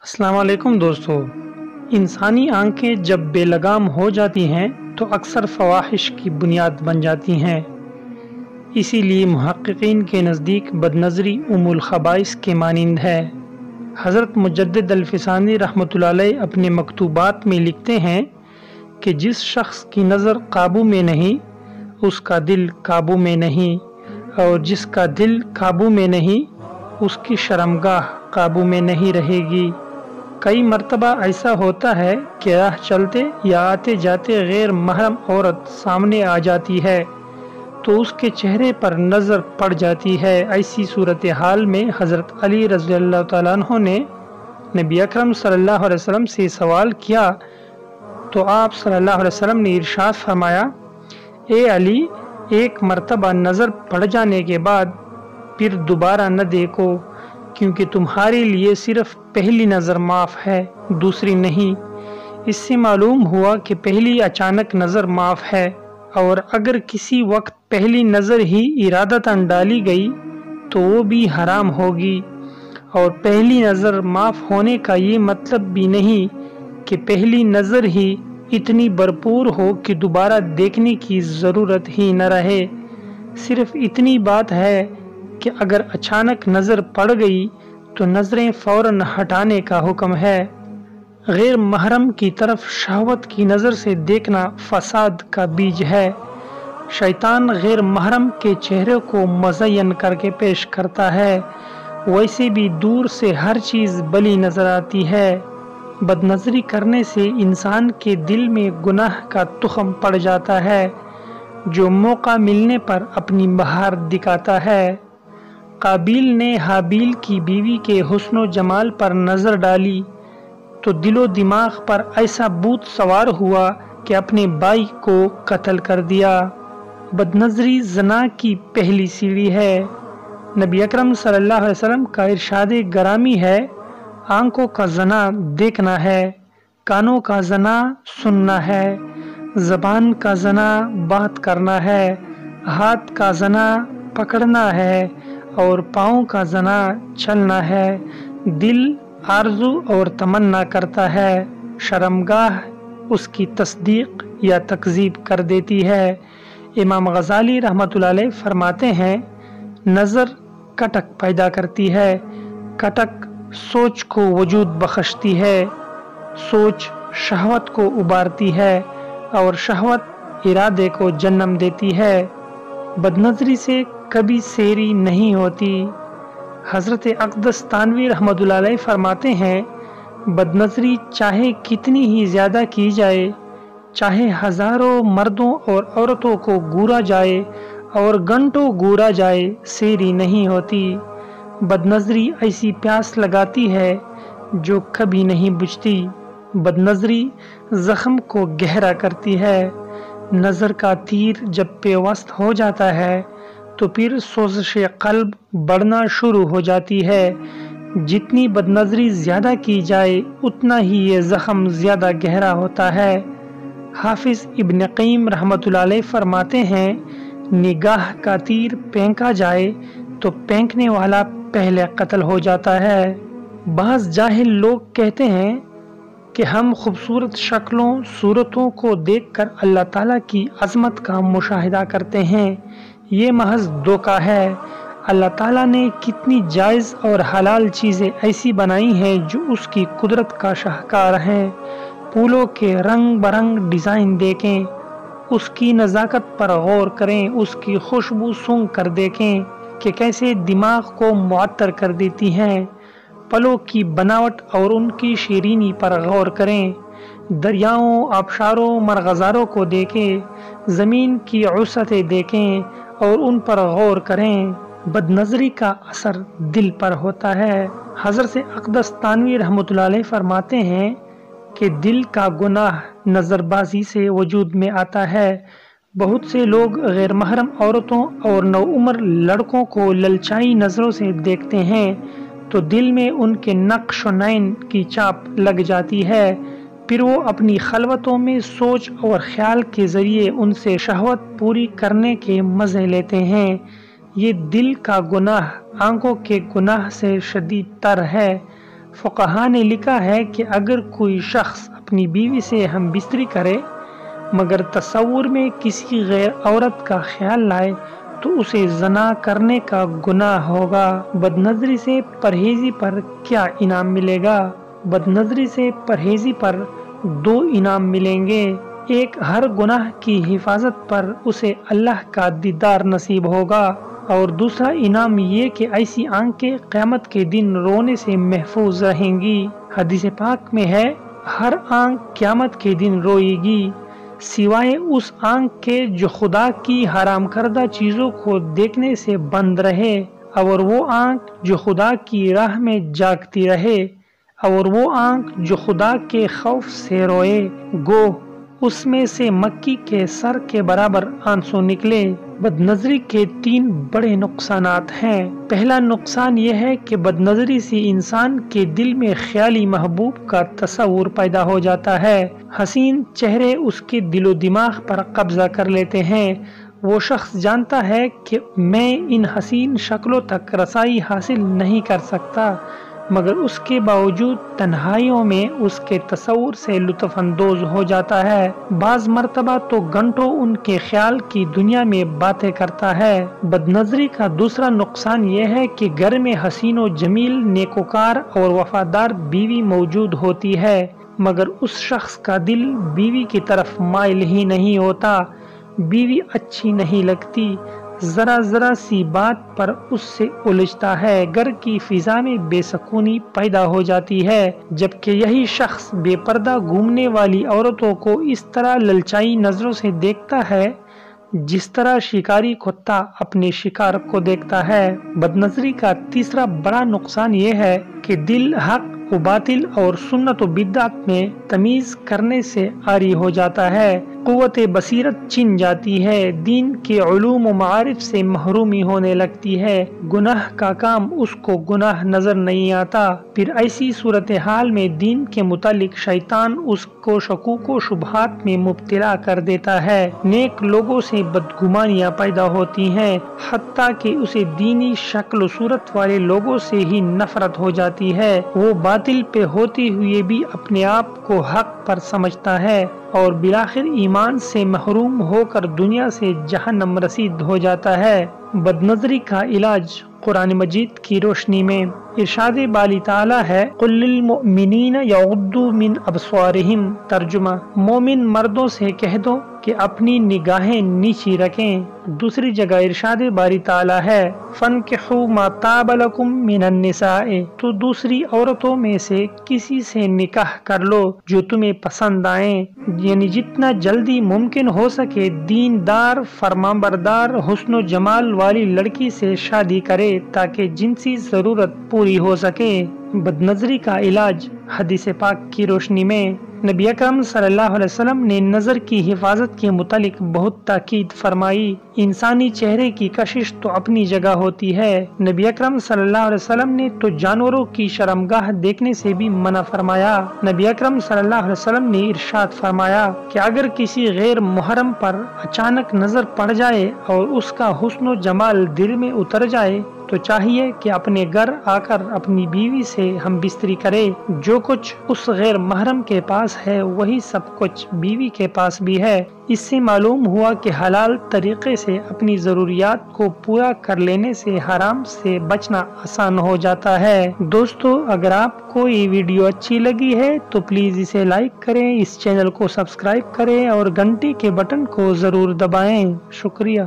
अस्सलाम वालेकुम दोस्तों। इंसानी आंखें जब बेलगाम हो जाती हैं तो अक्सर फ़वाहिश की बुनियाद बन जाती हैं। इसीलिए मुहक्किकीन के नज़दीक बदनज़री उम्मुल ख़बाइस के मानिंद है। हज़रत मुजद्दिद अल-फ़िसानी रहमतुल्लाह अलैह अपने मकतूबात में लिखते हैं कि जिस शख्स की नज़र काबू में नहीं उसका दिल काबू में नहीं, और जिसका दिल काबू में नहीं उसकी शर्मगाह काबू में नहीं रहेगी। कई मर्तबा ऐसा होता है कि राह चलते या आते जाते गैर महरम औरत सामने आ जाती है तो उसके चेहरे पर नज़र पड़ जाती है। ऐसी सूरत हाल में हज़रत अली रज़ियल्लाहु तआला अन्हु ने नबी अकरम सल्लल्लाहु अलैहि वसल्लम से सवाल किया तो आप सल्लल्लाहु अलैहि वसल्लम ने इरशाद फरमाया, ए अली, एक मर्तबा नज़र पड़ जाने के बाद फिर दोबारा न देखो, क्योंकि तुम्हारे लिए सिर्फ पहली नज़र माफ़ है, दूसरी नहीं। इससे मालूम हुआ कि पहली अचानक नज़र माफ़ है, और अगर किसी वक्त पहली नज़र ही इरादतन डाली गई तो वो भी हराम होगी। और पहली नज़र माफ़ होने का ये मतलब भी नहीं कि पहली नज़र ही इतनी भरपूर हो कि दोबारा देखने की ज़रूरत ही न रहे। सिर्फ इतनी बात है कि अगर अचानक नज़र पड़ गई तो नज़रें फ़ौरन हटाने का हुक्म है। गैर महरम की तरफ शहवत की नज़र से देखना फसाद का बीज है। शैतान गैर महरम के चेहरे को मज़य्यन करके पेश करता है। वैसे भी दूर से हर चीज़ भली नज़र आती है। बदनज़री करने से इंसान के दिल में गुनाह का तुख़म पड़ जाता है, जो मौका मिलने पर अपनी बहार दिखाता है। काबिल ने हाबिल की बीवी के हुस्न जमाल पर नज़र डाली तो दिलो दिमाग पर ऐसा भूत सवार हुआ कि अपने भाई को कत्ल कर दिया। बदनज़री ज़ना की पहली सीढ़ी है। नबी अकरम सल्लल्लाहु अलैहि वसल्लम का इरशाद गरामी है, आंखों का ज़ना देखना है, कानों का ज़ना सुनना है, ज़बान का ज़ना बात करना है, हाथ का ज़ना पकड़ना है, और पाँव का ज़ना चलना है। दिल आरज़ू और तमन्ना करता है, शर्मगाह उसकी तस्दीक या तकज़ीब कर देती है। इमाम गज़ाली रहमतुल्लाह अलैह फरमाते हैं, नज़र कटक पैदा करती है, कटक सोच को वजूद बख्शती है, सोच शहवत को उबारती है, और शहवत इरादे को जन्म देती है। बदनज़री से कभी सेरी नहीं होती। हज़रत अक़दस तानवी रहमतुल्लाह अलैह फरमाते हैं, बदनज़री चाहे कितनी ही ज़्यादा की जाए, चाहे हज़ारों मर्दों और औरतों को घूरा जाए और घंटों घूरा जाए, सेरी नहीं होती। बदनज़री ऐसी प्यास लगाती है जो कभी नहीं बुझती। बदनज़री ज़ख्म को गहरा करती है। नज़र का तीर जब पेवस्त हो जाता है तो फिर सोज़श क़ल्ब बढ़ना शुरू हो जाती है। जितनी बदनज़री ज़्यादा की जाए उतना ही ये ज़ख्म ज़्यादा गहरा होता है। हाफिज़ इब्न क़य्यिम रहमतुल्लाह अलैह फरमाते हैं, निगाह का तीर फेंका जाए तो फेंकने वाला पहले कत्ल हो जाता है। बाज़ जाहिल लोग कहते हैं कि हम खूबसूरत शक्लों सूरतों को देखकर अल्लाह ताला की अज़मत का मुशाहिदा करते हैं। ये महज धोखा है। अल्लाह ताला ने कितनी जायज़ और हलाल चीज़ें ऐसी बनाई हैं जो उसकी कुदरत का शाहकार हैं। फूलों के रंग बरंग डिज़ाइन देखें, उसकी नज़ाकत पर गौर करें, उसकी खुशबू सूंघ कर देखें कि कैसे दिमाग को मुअत्तर कर देती हैं। फलों की बनावट और उनकी शीरीनी पर गौर करें। दरियाओं, आबशारों, मरग़ज़ारों को देखें, ज़मीन की वसअतें देखें और उन पर गौर करें। बदनज़री का असर दिल पर होता है। हज़रत अक़दस तानवी रहमतुल्लाह अलैह फरमाते हैं कि दिल का गुनाह नज़रबाजी से वजूद में आता है। बहुत से लोग गैर महरम औरतों और नौउम्र लड़कों को ललचाई नज़रों से देखते हैं तो दिल में उनके नक्श नैन की चाप लग जाती है। फिर वो अपनी खलवतों में सोच और ख्याल के ज़रिए उनसे शहवत पूरी करने के मज़े लेते हैं। ये दिल का गुनाह आंखों के गुनाह से शदीद तर है। فقہا نے لکھا ہے کہ اگر کوئی شخص اپنی بیوی سے ہم بستری کرے مگر تصور میں کسی غیر عورت کا خیال لائے تو اسے زنا کرنے کا گناہ ہوگا۔ بد نظری سے پرہیزی پر کیا انعام ملے گا؟ بد نظری سے پرہیزی پر 2 انعام ملیں گے۔ ایک، ہر گناہ کی حفاظت پر اسے اللہ کا دیدار نصیب ہوگا، اور دوسرا انعام یہ کہ ایسی آنکھیں قیامت کے دن رونے سے محفوظ رہیں گی۔ حدیث پاک میں ہے، ہر آنکھ قیامت کے دن روئے گی سوائے اس آنکھ کے جو خدا کی حرام کردہ چیزوں کو دیکھنے سے بند رہے، اور وہ آنکھ جو خدا کی راہ میں جاگتی رہے، اور وہ آنکھ جو خدا کے خوف سے روئے، گو اس میں سے مکی کے سر کے برابر آنسو نکلے۔ بد نظری کے 3 بڑے نقصانات ہیں۔ پہلا نقصان یہ ہے کہ بد نظری سے انسان کے دل میں خیالی محبوب کا تصور پیدا ہو جاتا ہے۔ حسین چہرے اس کے دل و دماغ پر قبضہ کر لیتے ہیں۔ وہ شخص جانتا ہے کہ میں ان حسین شکلوں تک رسائی حاصل نہیں کر سکتا، مگر اس کے باوجود تنہائیوں میں اس کے تصور سے لطف اندوز ہو جاتا ہے۔ بعض مرتبہ تو گھنٹوں ان کے خیال کی دنیا میں باتیں کرتا ہے۔ بد نظری کا دوسرا نقصان یہ ہے کہ گھر میں حسین و جمیل، نیکوکار اور وفادار بیوی موجود ہوتی ہے، مگر اس شخص کا دل بیوی کی طرف مائل ہی نہیں ہوتا۔ بیوی اچھی نہیں لگتی، ذرا سی بات پر اس سے الجھتا ہے، گھر کی فضا میں بے سکونی پیدا ہو جاتی ہے، جبکہ یہی شخص بے پردہ گھومنے والی عورتوں کو اس طرح للچائی نظروں سے دیکھتا ہے جس طرح شکاری کتا اپنے شکار کو دیکھتا ہے۔ بد نظری کا تیسرا بڑا نقصان یہ ہے کہ دل حق و باطل اور سنت و بدعت میں تمیز کرنے سے عاری ہو جاتا ہے، قوت بصیرت چھن جاتی ہے، دین کے علوم و معارف سے محرومی ہونے لگتی ہے، گناہ کا کام اس کو گناہ نظر نہیں آتا۔ پھر ایسی صورتحال میں دین کے متعلق شیطان اس کو شکوک و شبہات میں مبتلا کر دیتا ہے، نیک لوگوں سے بدگمانیاں پیدا ہوتی ہیں، حتیٰ کہ اسے دینی شکل و صورت والے لوگوں سے ہی نفرت ہو جاتی ہے۔ وہ باطل پہ ہوتے ہوئے بھی اپنے آپ کو حق پر سمجھتا ہے، اور بالآخر ایمان سے محروم ہو کر دنیا سے جہنم رسید ہو جاتا ہے۔ بد نظری کا علاج قرآن مجید کی روشنی میں ارشاد باری تعالیٰ ہے، قُل لِّلْمُؤْمِنِينَ يَغُضُّوا مِنْ أَبْصَارِهِمْ۔ ترجمہ، مومن مردوں سے کہہ دو کہ اپنی نگاہیں نیچی رکھیں۔ دوسری جگہ ارشاد باری تعالیٰ ہے، فَانكِحُوا مَا طَابَ لَكُم مِّنَ النِّسَاءِ۔ تو دوسری عورتوں میں سے کسی سے نکاح کر لو جو تمہیں پسند آئیں، یعنی جتنا جلدی ممکن ہو سکے دیندار، فرمانبردار، حسن و جمال والی لڑکی سے شادی کرے تاکہ جنسی ضرورت پوری ہو سکے۔ بد نظری کا علاج حدیث پاک کی روشنی میں نبی اکرم صلی اللہ علیہ وسلم نے نظر کی حفاظت کے متعلق بہت تاکید فرمائی۔ انسانی چہرے کی کشش تو اپنی جگہ ہوتی ہے، نبی اکرم صلی اللہ علیہ وسلم نے تو جانوروں کی شرمگاہ دیکھنے سے بھی منع فرمایا۔ نبی اکرم صلی اللہ علیہ وسلم نے ارشاد فرمایا کہ اگر کسی غیر محرم پر اچانک نظر پڑ جائے اور اس کا حسن و جمال دل میں اتر جائے تو چاہیے کہ اپنے گھر آ کر اپنی بیوی سے ہم بستری کرے۔ جو کچھ اس غیر محرم کے پاس ہے وہی سب کچھ بیوی کے پاس بھی ہے۔ اس سے معلوم ہوا کہ حلال طریقے سے اپنی ضروریات کو پورا کر لینے سے حرام سے بچنا آسان ہو جاتا ہے۔ دوستو، اگر آپ کو یہ ویڈیو اچھی لگی ہے تو پلیز اسے لائک کریں، اس چینل کو سبسکرائب کریں اور گھنٹی کے بٹن کو ضرور دبائیں۔ شکریہ۔